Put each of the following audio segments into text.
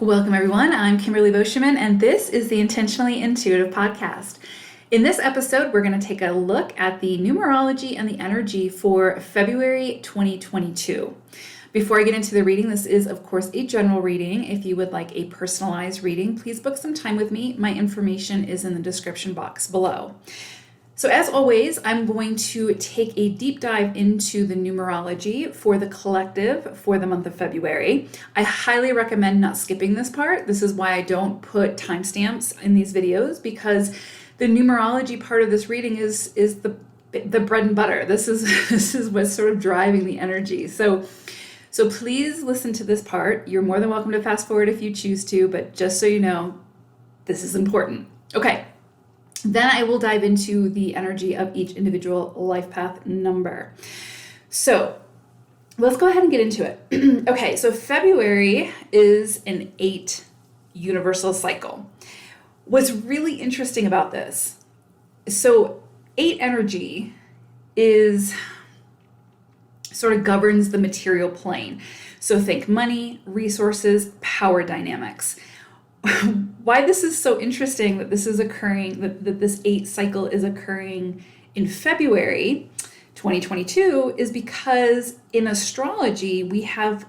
Welcome, everyone. I'm Kimberly Boscheman, and this is the Intentionally Intuitive podcast. In this episode, we're going to take a look at the numerology and the energy for February 2022. Before I get into the reading, this is, of course, a general reading. If you would like a personalized reading, please book some time with me. My information is in the description box below. So as always, I'm going to take a deep dive into the numerology for the collective for the month of February. I highly recommend not skipping this part. This is why I don't put timestamps in these videos, because the numerology part of this reading is the bread and butter. This is what's sort of driving the energy. So please listen to this part. You're more than welcome to fast forward if you choose to, but just so you know, this is important. Okay. Then I will dive into the energy of each individual life path number. So let's go ahead and get into it. Okay, so February is an 8 universal cycle. What's really interesting about this, so 8 energy is sort of governs the material plane. So think money, resources, power dynamics. Why this is so interesting that this is occurring, that this 8 cycle is occurring in February 2022 is because in astrology, we have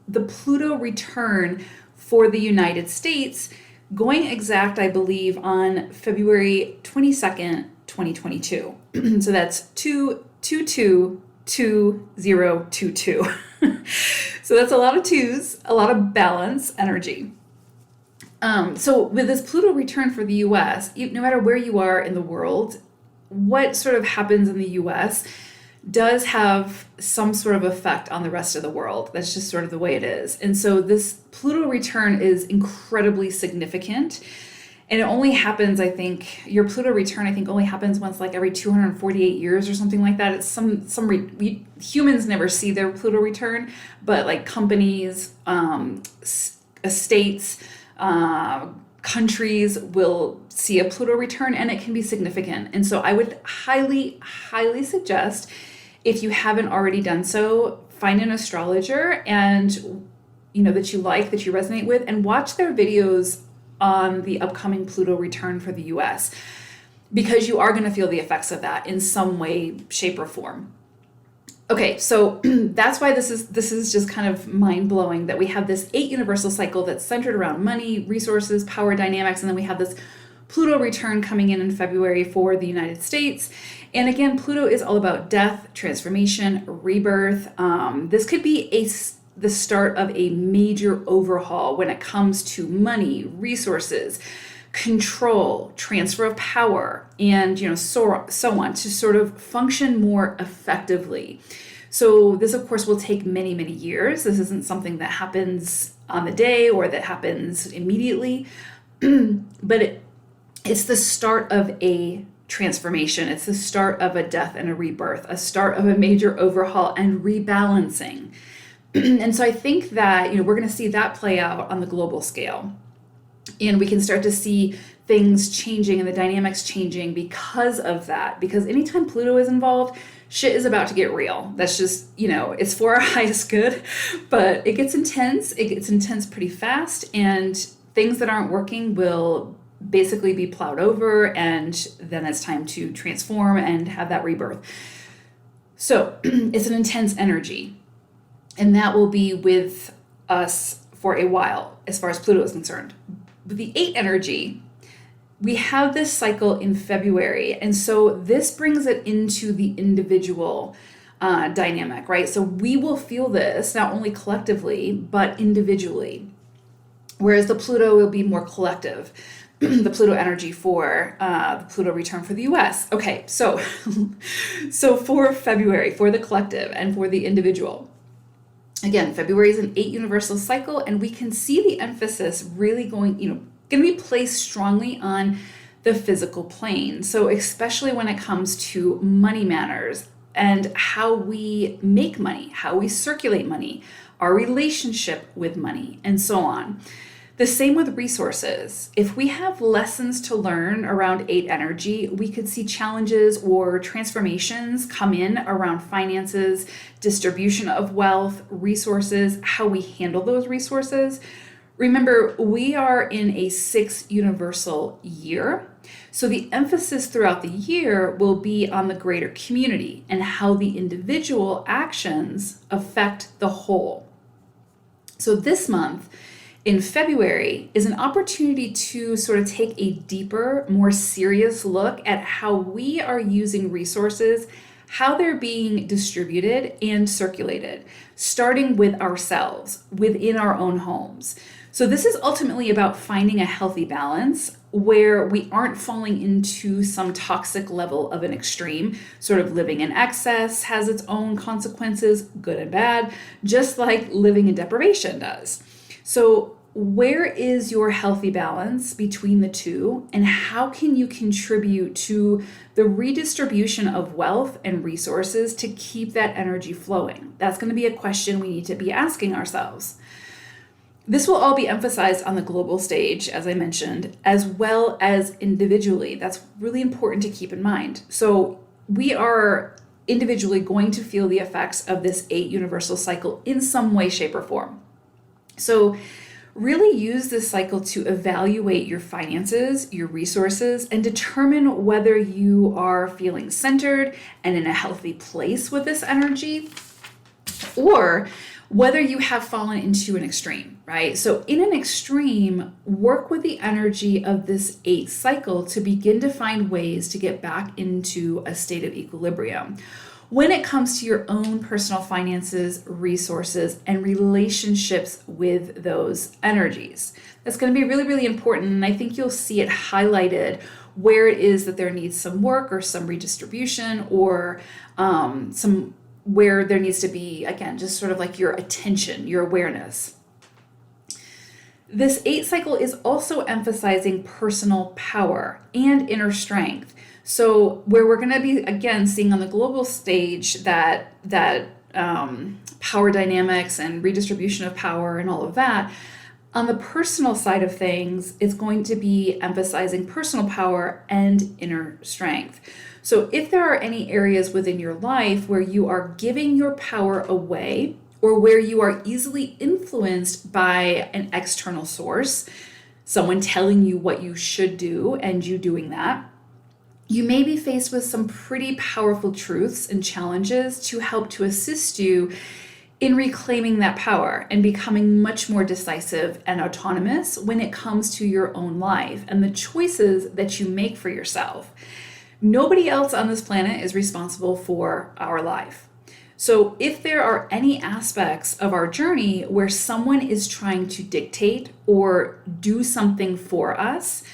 the Pluto return for the United States going exact, I believe, on February 22nd, 2022. So that's 2222022. So that's a lot of twos, a lot of balance energy. So with this Pluto return for the US, no matter where you are in the world, what sort of happens in the US does have some sort of effect on the rest of the world. That's just sort of the way it is. And so this Pluto return is incredibly significant. And it only happens, I think, your Pluto return, I think, only happens once like every 248 years or something like that. It's we humans never see their Pluto return, but like companies, estates, countries will see a Pluto return, and it can be significant. And so I would highly, highly suggest, if you haven't already done so, find an astrologer and that you like, that you resonate with, and watch their videos on the upcoming Pluto return for the US, because you are going to feel the effects of that in some way, shape, or form. Okay, so that's why this is just kind of mind-blowing that we have this 8 universal cycle that's centered around money, resources, power dynamics, and then we have this Pluto return coming in February for the United States. And again, Pluto is all about death, transformation, rebirth. This could be the start of a major overhaul when it comes to money, resources, control, transfer of power, and so on, to sort of function more effectively. So this, of course, will take many, many years. This isn't something that happens on the day or that happens immediately, but it's the start of a transformation. It's the start of a death and a rebirth, a start of a major overhaul and rebalancing. And so I think that we're going to see that play out on the global scale. And we can start to see things changing and the dynamics changing because of that. Because anytime Pluto is involved, shit is about to get real. That's just, it's for our highest good, but it gets intense. It gets intense pretty fast, and things that aren't working will basically be plowed over, and then it's time to transform and have that rebirth. So it's an intense energy, and that will be with us for a while as far as Pluto is concerned. With the 8 energy, we have this cycle in February. And so this brings it into the individual dynamic, right? So we will feel this not only collectively, but individually. Whereas the Pluto will be more collective, the Pluto energy for the Pluto return for the US. Okay, so for February, for the collective and for the individual, again, February is an 8 universal cycle, and we can see the emphasis really going to be placed strongly on the physical plane. So especially when it comes to money matters and how we make money, how we circulate money, our relationship with money, and so on. The same with resources. If we have lessons to learn around 8 energy, we could see challenges or transformations come in around finances, distribution of wealth, resources, how we handle those resources. Remember, we are in a 6 universal year. So the emphasis throughout the year will be on the greater community and how the individual actions affect the whole. So this month, in February, is an opportunity to sort of take a deeper, more serious look at how we are using resources, how they're being distributed and circulated, starting with ourselves, within our own homes. So this is ultimately about finding a healthy balance where we aren't falling into some toxic level of an extreme. Sort of living in excess has its own consequences, good and bad, just like living in deprivation does. So where is your healthy balance between the two, and how can you contribute to the redistribution of wealth and resources to keep that energy flowing? That's going to be a question we need to be asking ourselves. This will all be emphasized on the global stage, as I mentioned, as well as individually. That's really important to keep in mind. So we are individually going to feel the effects of this 8 universal cycle in some way, shape, or form. So really use this cycle to evaluate your finances, your resources, and determine whether you are feeling centered and in a healthy place with this energy, or whether you have fallen into an extreme, right? So in an extreme, work with the energy of this 8 cycle to begin to find ways to get back into a state of equilibrium when it comes to your own personal finances, resources, and relationships with those energies. That's going to be really, really important. And I think you'll see it highlighted where it is that there needs some work or some redistribution, or some where there needs to be, again, just sort of like your attention, your awareness. This 8 cycle is also emphasizing personal power and inner strength. So where we're going to be, again, seeing on the global stage that power dynamics and redistribution of power and all of that, on the personal side of things, it's going to be emphasizing personal power and inner strength. So if there are any areas within your life where you are giving your power away, or where you are easily influenced by an external source, someone telling you what you should do and you doing that, you may be faced with some pretty powerful truths and challenges to help to assist you in reclaiming that power and becoming much more decisive and autonomous when it comes to your own life and the choices that you make for yourself. Nobody else on this planet is responsible for our life. So if there are any aspects of our journey where someone is trying to dictate or do something for us,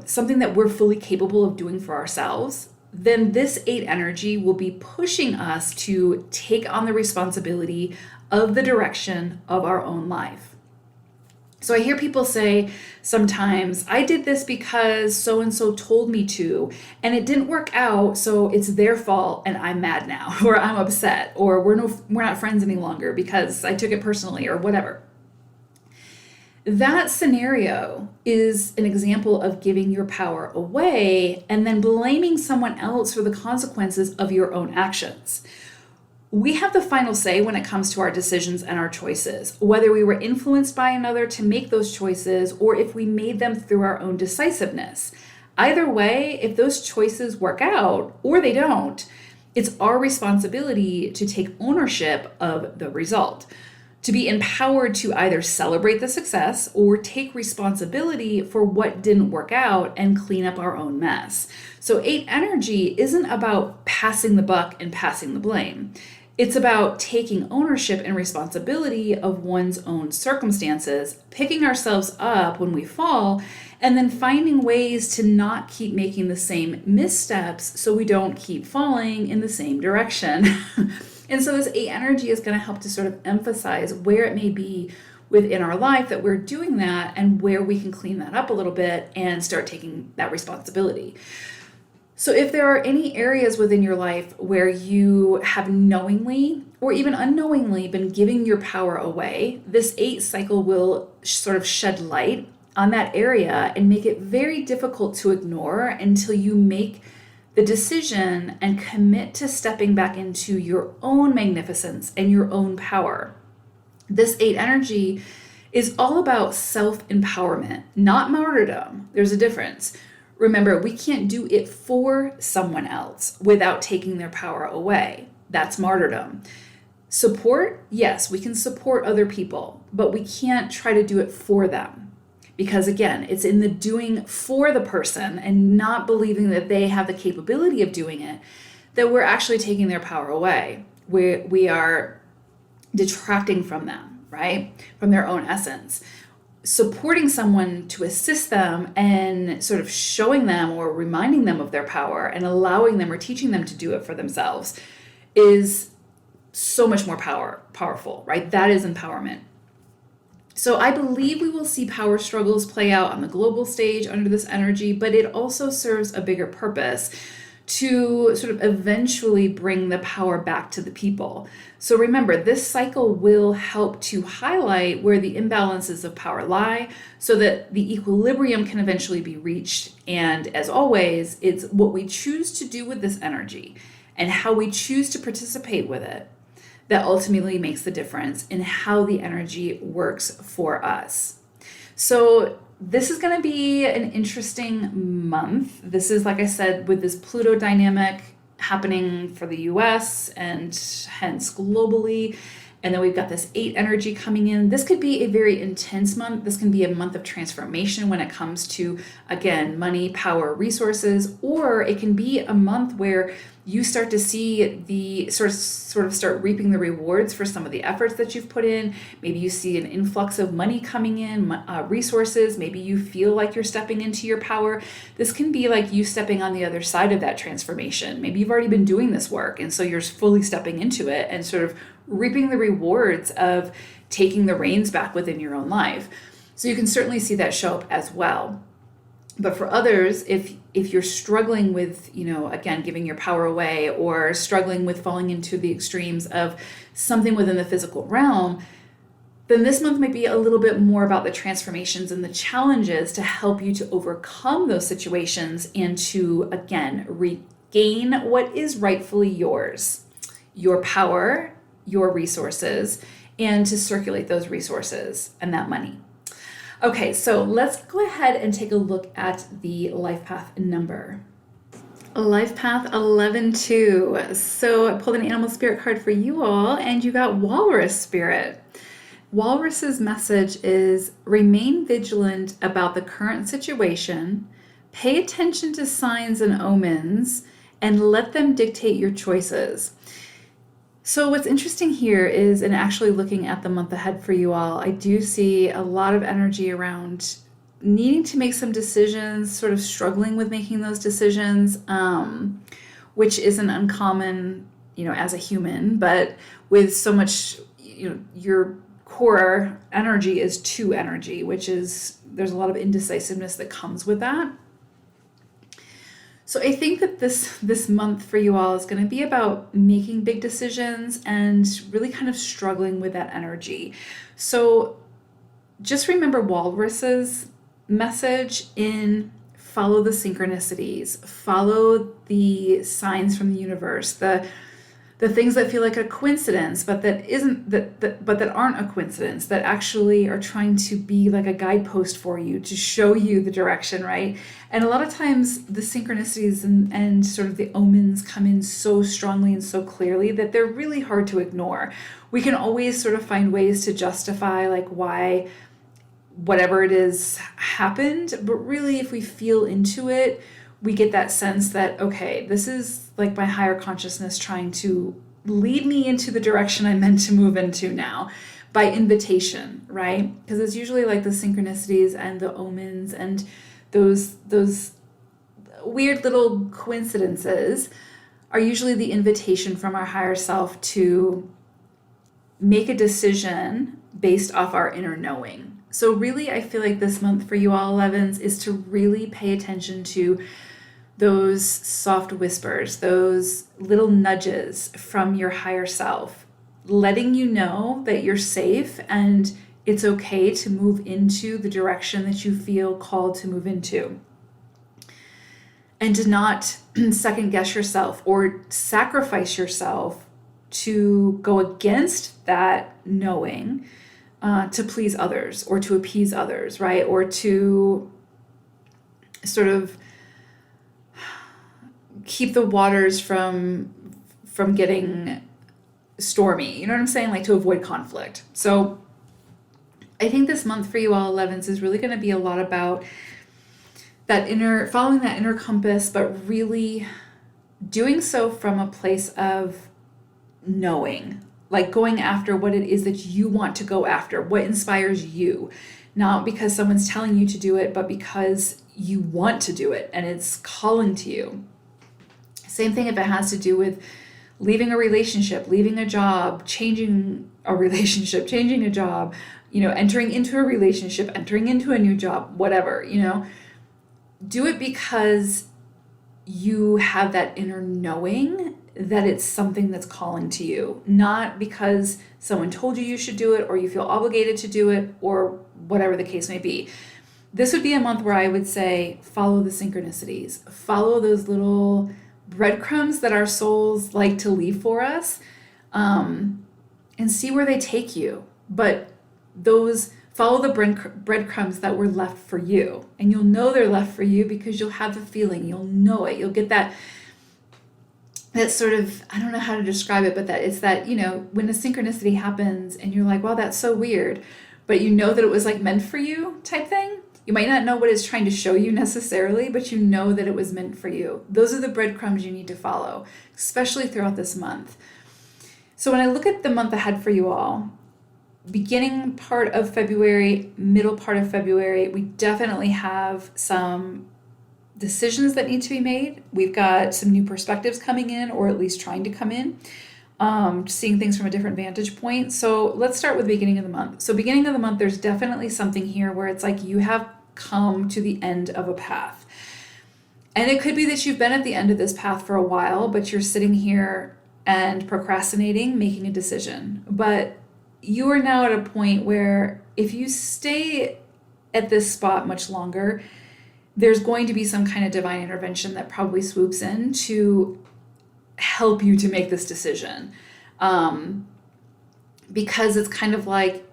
something that we're fully capable of doing for ourselves, then this 8 energy will be pushing us to take on the responsibility of the direction of our own life. So I hear people say sometimes, I did this because so-and-so told me to, and it didn't work out, so it's their fault and I'm mad now, or I'm upset, or we're not friends any longer because I took it personally, or whatever. That scenario is an example of giving your power away and then blaming someone else for the consequences of your own actions. We have the final say when it comes to our decisions and our choices, whether we were influenced by another to make those choices or if we made them through our own decisiveness. Either way, if those choices work out or they don't, it's our responsibility to take ownership of the result, to be empowered to either celebrate the success or take responsibility for what didn't work out and clean up our own mess. So 8 energy isn't about passing the buck and passing the blame. It's about taking ownership and responsibility of one's own circumstances, picking ourselves up when we fall, and then finding ways to not keep making the same missteps so we don't keep falling in the same direction. And so this 8 energy is going to help to sort of emphasize where it may be within our life that we're doing that and where we can clean that up a little bit and start taking that responsibility. So if there are any areas within your life where you have knowingly or even unknowingly been giving your power away, this 8 cycle will sort of shed light on that area and make it very difficult to ignore until you make the decision and commit to stepping back into your own magnificence and your own power. This 8 energy is all about self-empowerment, not martyrdom. There's a difference. Remember, we can't do it for someone else without taking their power away. That's martyrdom. Support, yes, we can support other people, but we can't try to do it for them. Because again, it's in the doing for the person and not believing that they have the capability of doing it that we're actually taking their power away. We are detracting from them, right? From their own essence. Supporting someone to assist them and sort of showing them or reminding them of their power and allowing them or teaching them to do it for themselves is so much more powerful, right? That is empowerment. So I believe we will see power struggles play out on the global stage under this energy, but it also serves a bigger purpose to sort of eventually bring the power back to the people. So remember, this cycle will help to highlight where the imbalances of power lie so that the equilibrium can eventually be reached. And as always, it's what we choose to do with this energy and how we choose to participate with it that ultimately makes the difference in how the energy works for us. So this is going to be an interesting month. This is, like I said, with this Pluto dynamic happening for the US and hence globally. And then we've got this 8 energy coming in. This could be a very intense month. This can be a month of transformation when it comes to, again, money, power, resources, or it can be a month where you start to see the sort of start reaping the rewards for some of the efforts that you've put in. Maybe you see an influx of money coming in, resources. Maybe you feel like you're stepping into your power. This can be like you stepping on the other side of that transformation. Maybe you've already been doing this work, and so you're fully stepping into it and sort of reaping the rewards of taking the reins back within your own life. So you can certainly see that show up as well. But for others, if you're struggling with, again, giving your power away or struggling with falling into the extremes of something within the physical realm, then this month might be a little bit more about the transformations and the challenges to help you to overcome those situations and to, again, regain what is rightfully yours, your power, your resources, and to circulate those resources and that money. Okay, so let's go ahead and take a look at the life path number. Life path 11-2. So I pulled an animal spirit card for you all, and you got Walrus spirit. Walrus's message is remain vigilant about the current situation, pay attention to signs and omens, and let them dictate your choices. So what's interesting here is, in actually looking at the month ahead for you all, I do see a lot of energy around needing to make some decisions, sort of struggling with making those decisions, which isn't uncommon, as a human, but with so much, your core energy is 2 energy, which is, there's a lot of indecisiveness that comes with that. So I think that this month for you all is going to be about making big decisions and really kind of struggling with that energy. So just remember Walrus's message in follow the synchronicities, follow the signs from the universe, the things that feel like a coincidence, but that isn't but that aren't a coincidence, that actually are trying to be like a guidepost for you to show you the direction, right? And a lot of times the synchronicities and sort of the omens come in so strongly and so clearly that they're really hard to ignore. We can always sort of find ways to justify like why whatever it is happened, but really if we feel into it, we get that sense that, okay, this is like my higher consciousness trying to lead me into the direction I'm meant to move into now by invitation, right? Because it's usually like the synchronicities and the omens and those weird little coincidences are usually the invitation from our higher self to make a decision based off our inner knowing. So really, I feel like this month for you all 11s is to really pay attention to those soft whispers, those little nudges from your higher self, letting you know that you're safe and it's okay to move into the direction that you feel called to move into. And to not second guess yourself or sacrifice yourself to go against that knowing to please others or to appease others, right? Or to sort of keep the waters from getting stormy. You know what I'm saying? Like to avoid conflict. So I think this month for you all 11s is really going to be a lot about that following that inner compass, but really doing so from a place of knowing, like going after what it is that you want to go after, what inspires you, not because someone's telling you to do it, but because you want to do it and it's calling to you. Same thing if it has to do with leaving a relationship, leaving a job, changing a relationship, changing a job, entering into a relationship, entering into a new job, whatever, do it because you have that inner knowing that it's something that's calling to you, not because someone told you should do it or you feel obligated to do it or whatever the case may be. This would be a month where I would say follow the synchronicities, follow those little breadcrumbs that our souls like to leave for us, and see where they take you. But follow the breadcrumbs that were left for you, and you'll know they're left for you because you'll have the feeling, you'll know it, you'll get that sort of, I don't know how to describe it, but that it's that, when a synchronicity happens and you're like, wow, that's so weird, but you know that it was like meant for you type thing. You might not know what it's trying to show you necessarily, but you know that it was meant for you. Those are the breadcrumbs you need to follow, especially throughout this month. So when I look at the month ahead for you all, beginning part of February, middle part of February, we definitely have some decisions that need to be made. We've got some new perspectives coming in, or at least trying to come in, seeing things from a different vantage point. So let's start with the beginning of the month. So beginning of the month, there's definitely something here where it's like you have come to the end of a path. And it could be that you've been at the end of this path for a while, but you're sitting here and procrastinating, making a decision. But you are now at a point where if you stay at this spot much longer, there's going to be some kind of divine intervention that probably swoops in to help you to make this decision. Because it's kind of like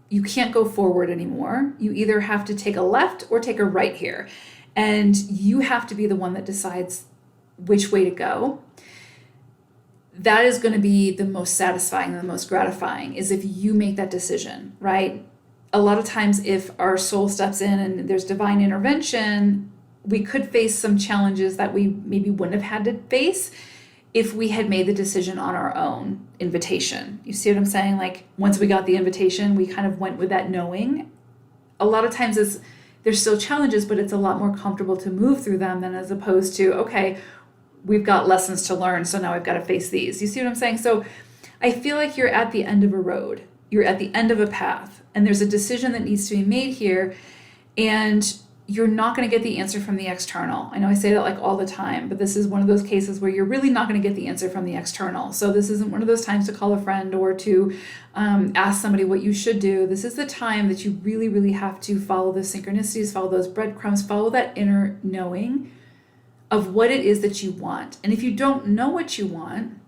you can't go forward anymore. You either have to take a left or take a right here. And you have to be the one that decides which way to go. That is going to be the most satisfying, the most gratifying, is if you make that decision, right? A lot of times if our soul steps in and there's divine intervention, we could face some challenges that we maybe wouldn't have had to face if we had made the decision on our own invitation. You see what I'm saying? Like once we got the invitation, we kind of went with that knowing. A lot of times there's still challenges, but it's a lot more comfortable to move through them than as opposed to, okay, we've got lessons to learn, so now I've got to face these. You see what I'm saying? So I feel like you're at the end of a road. You're at the end of a path, and there's a decision that needs to be made here, and you're not going to get the answer from the external. I know I say that like all the time, but this is one of those cases where you're really not going to get the answer from the external. So this isn't one of those times to call a friend or to ask somebody what you should do. This is the time that you really, really have to follow the synchronicities, follow those breadcrumbs, follow that inner knowing of what it is that you want. And if you don't know what you want,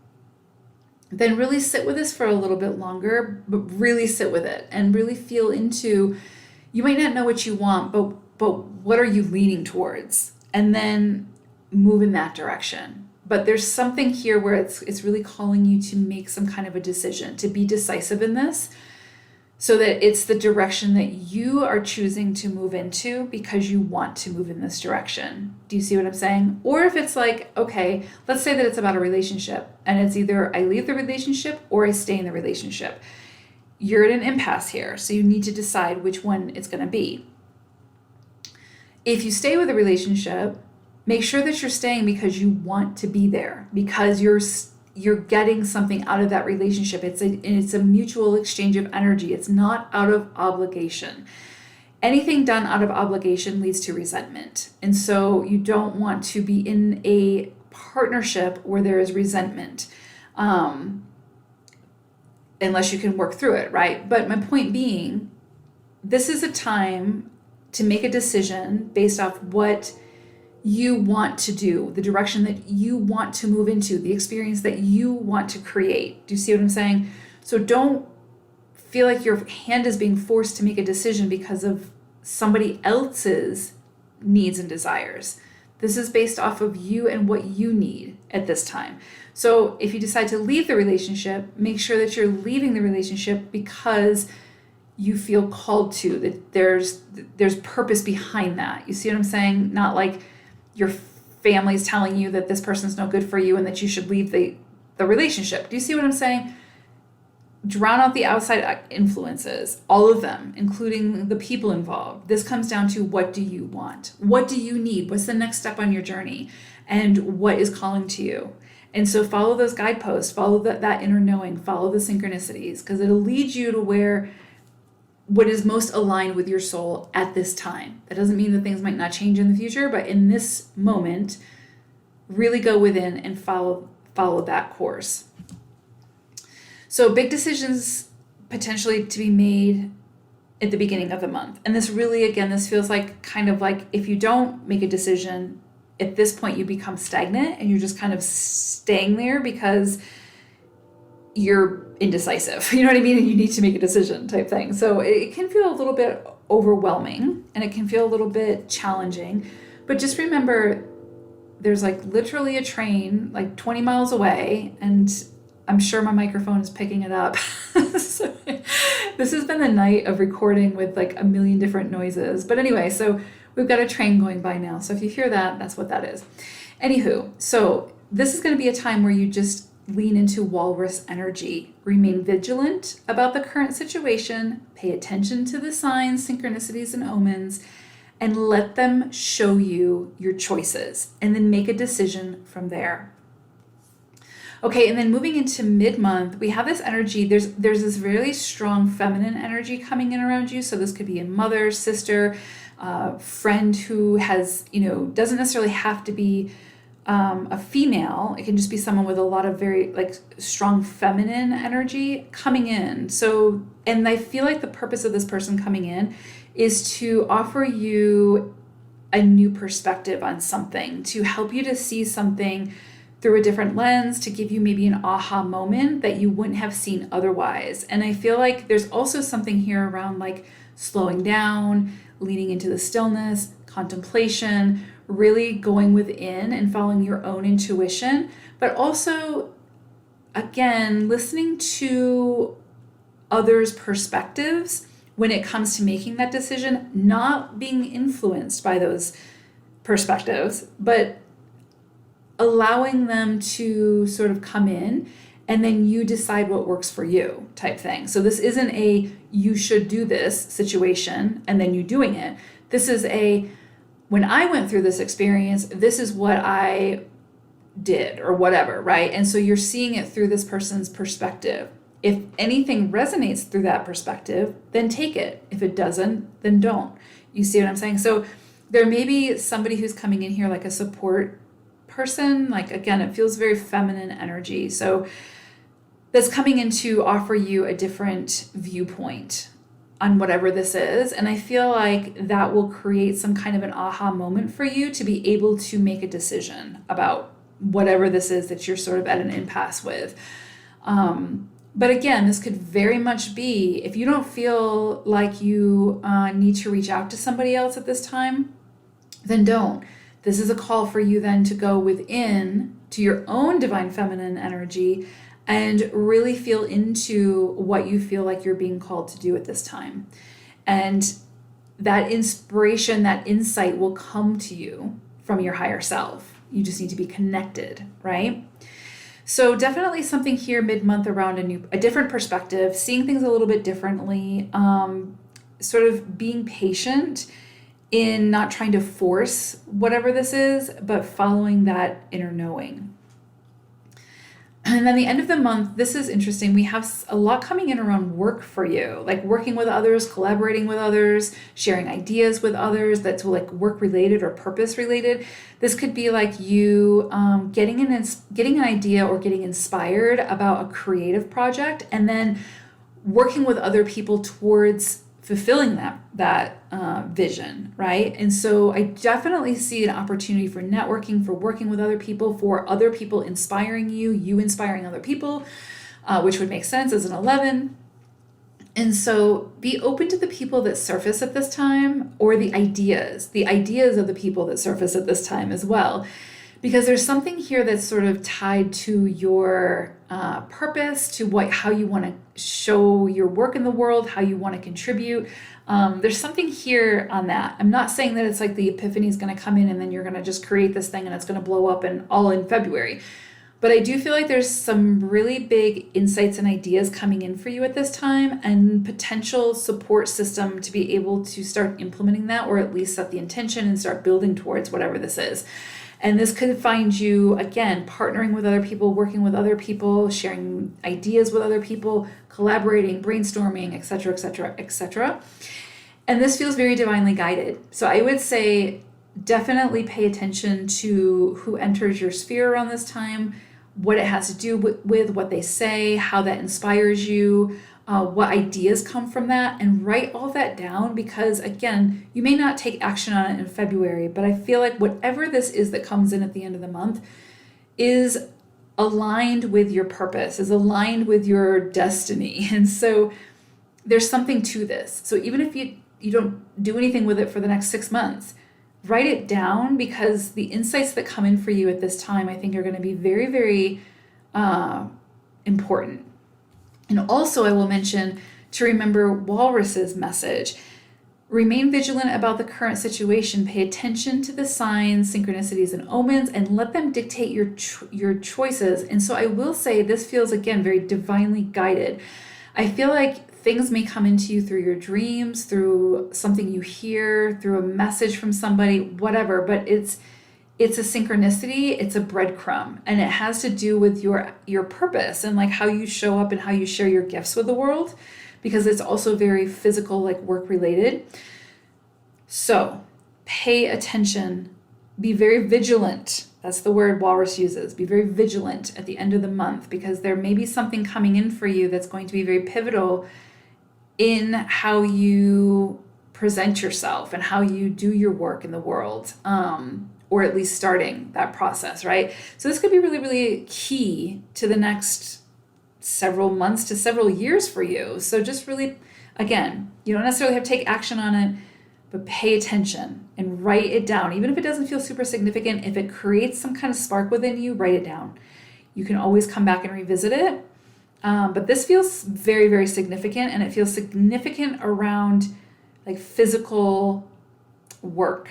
then really sit with this for a little bit longer, but really sit with it and really feel into, you might not know what you want, but what are you leaning towards? And then move in that direction. But there's something here where it's really calling you to make some kind of a decision, to be decisive in this, so that it's the direction that you are choosing to move into because you want to move in this direction. Do you see what I'm saying? Or if it's like, okay, let's say that it's about a relationship and it's either I leave the relationship or I stay in the relationship. You're at an impasse here, so you need to decide which one it's going to be. If you stay with a relationship, make sure that you're staying because you want to be there, because you're getting something out of that relationship. It's a mutual exchange of energy. It's not out of obligation. Anything done out of obligation leads to resentment. And so you don't want to be in a partnership where there is resentment, unless you can work through it, right? But my point being, this is a time to make a decision based off what you want to do, the direction that you want to move into, the experience that you want to create. Do you see what I'm saying? So don't feel like your hand is being forced to make a decision because of somebody else's needs and desires. This is based off of you and what you need at this time. So if you decide to leave the relationship, make sure that you're leaving the relationship because you feel called to, that there's purpose behind that. You see what I'm saying? Not like your family's telling you that this person's no good for you and that you should leave the relationship. Do you see what I'm saying? Drown out the outside influences, all of them, including the people involved. This comes down to, what do you want? What do you need? What's the next step on your journey? And what is calling to you? And so follow those guideposts, follow that inner knowing, follow the synchronicities, because it'll lead you to what is most aligned with your soul at this time. That doesn't mean that things might not change in the future, but in this moment, really go within and follow that course. So big decisions potentially to be made at the beginning of the month. And this really, again, this feels like kind of like if you don't make a decision, at this point you become stagnant and you're just kind of staying there because you're indecisive. You know what I mean? And you need to make a decision type thing. So it can feel a little bit overwhelming and it can feel a little bit challenging. But just remember, there's like literally a train like 20 miles away, and I'm sure my microphone is picking it up. So, this has been the night of recording with like a million different noises. But anyway, so we've got a train going by now. So if you hear that, that's what that is. Anywho, so this is going to be a time where you just lean into walrus energy. Remain vigilant about the current situation. Pay attention to the signs, synchronicities, and omens, and let them show you your choices. And then make a decision from there. Okay, and then moving into mid-month, we have this energy. There's this really strong feminine energy coming in around you. So this could be a mother, sister, friend who has, doesn't necessarily have to be a female. It can just be someone with a lot of very like strong feminine energy coming in. So, and I feel like the purpose of this person coming in is to offer you a new perspective on something, to help you to see something through a different lens, to give you maybe an aha moment that you wouldn't have seen otherwise. And I feel like there's also something here around like slowing down, leaning into the stillness, contemplation, really going within and following your own intuition, but also, again, listening to others' perspectives when it comes to making that decision, not being influenced by those perspectives, but allowing them to sort of come in and then you decide what works for you type thing. So this isn't a you should do this situation and then you doing it. This is a, when I went through this experience, this is what I did or whatever, right? And so you're seeing it through this person's perspective. If anything resonates through that perspective, then take it. If it doesn't, then don't. You see what I'm saying? So there may be somebody who's coming in here like a support person. Like, again, it feels very feminine energy. So that's coming in to offer you a different viewpoint on whatever this is. And I feel like that will create some kind of an aha moment for you to be able to make a decision about whatever this is that you're sort of at an impasse with. But again, this could very much be, if you don't feel like you need to reach out to somebody else at this time, then don't. This is a call for you then to go within to your own divine feminine energy and really feel into what you feel like you're being called to do at this time. And that inspiration, that insight will come to you from your higher self. You just need to be connected, right? So definitely something here mid-month around a different perspective, seeing things a little bit differently, sort of being patient in not trying to force whatever this is, but following that inner knowing. And then the end of the month, this is interesting. We have a lot coming in around work for you, like working with others, collaborating with others, sharing ideas with others that's like work related or purpose related. This could be like you getting an idea or getting inspired about a creative project and then working with other people towards fulfilling that vision, right? And so I definitely see an opportunity for networking, for working with other people, for other people inspiring you, you inspiring other people, which would make sense as an 11. And so be open to the people that surface at this time, or the ideas of the people that surface at this time as well. Because there's something here that's sort of tied to your purpose, to how you want to show your work in the world, how you want to contribute. There's something here on that. I'm not saying that it's like the epiphany is going to come in and then you're going to just create this thing and it's going to blow up and all in February. But I do feel like there's some really big insights and ideas coming in for you at this time, and potential support system to be able to start implementing that, or at least set the intention and start building towards whatever this is. And this could find you, again, partnering with other people, working with other people, sharing ideas with other people, collaborating, brainstorming, etc., etc., etc. And this feels very divinely guided. So I would say definitely pay attention to who enters your sphere around this time, what it has to do with what they say, how that inspires you, what ideas come from that, and write all that down, because again, you may not take action on it in February, but I feel like whatever this is that comes in at the end of the month is aligned with your purpose, is aligned with your destiny. And so there's something to this. So even if you don't do anything with it for the next 6 months, write it down, because the insights that come in for you at this time, I think, are going to be very, very important. And also I will mention to remember Walrus's message. Remain vigilant about the current situation. Pay attention to the signs, synchronicities, and omens, and let them dictate your choices. And so I will say this feels, again, very divinely guided. I feel like things may come into you through your dreams, through something you hear, through a message from somebody, whatever, but it's a synchronicity, it's a breadcrumb, and it has to do with your purpose and like how you show up and how you share your gifts with the world, because it's also very physical, like work related. So pay attention, be very vigilant. That's the word Walrus uses. Be very vigilant at the end of the month, because there may be something coming in for you that's going to be very pivotal in how you present yourself and how you do your work in the world, or at least starting that process, right? So this could be really, really key to the next several months to several years for you. So just really, again, you don't necessarily have to take action on it, but pay attention and write it down. Even if it doesn't feel super significant, if it creates some kind of spark within you, write it down. You can always come back and revisit it. But this feels very, very significant, and it feels significant around like physical work,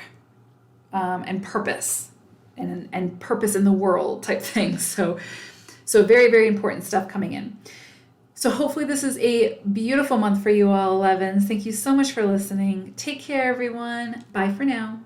and purpose and purpose in the world type thing. So very, very important stuff coming in. So hopefully this is a beautiful month for you all, 11s. Thank you so much for listening. Take care, everyone. Bye for now.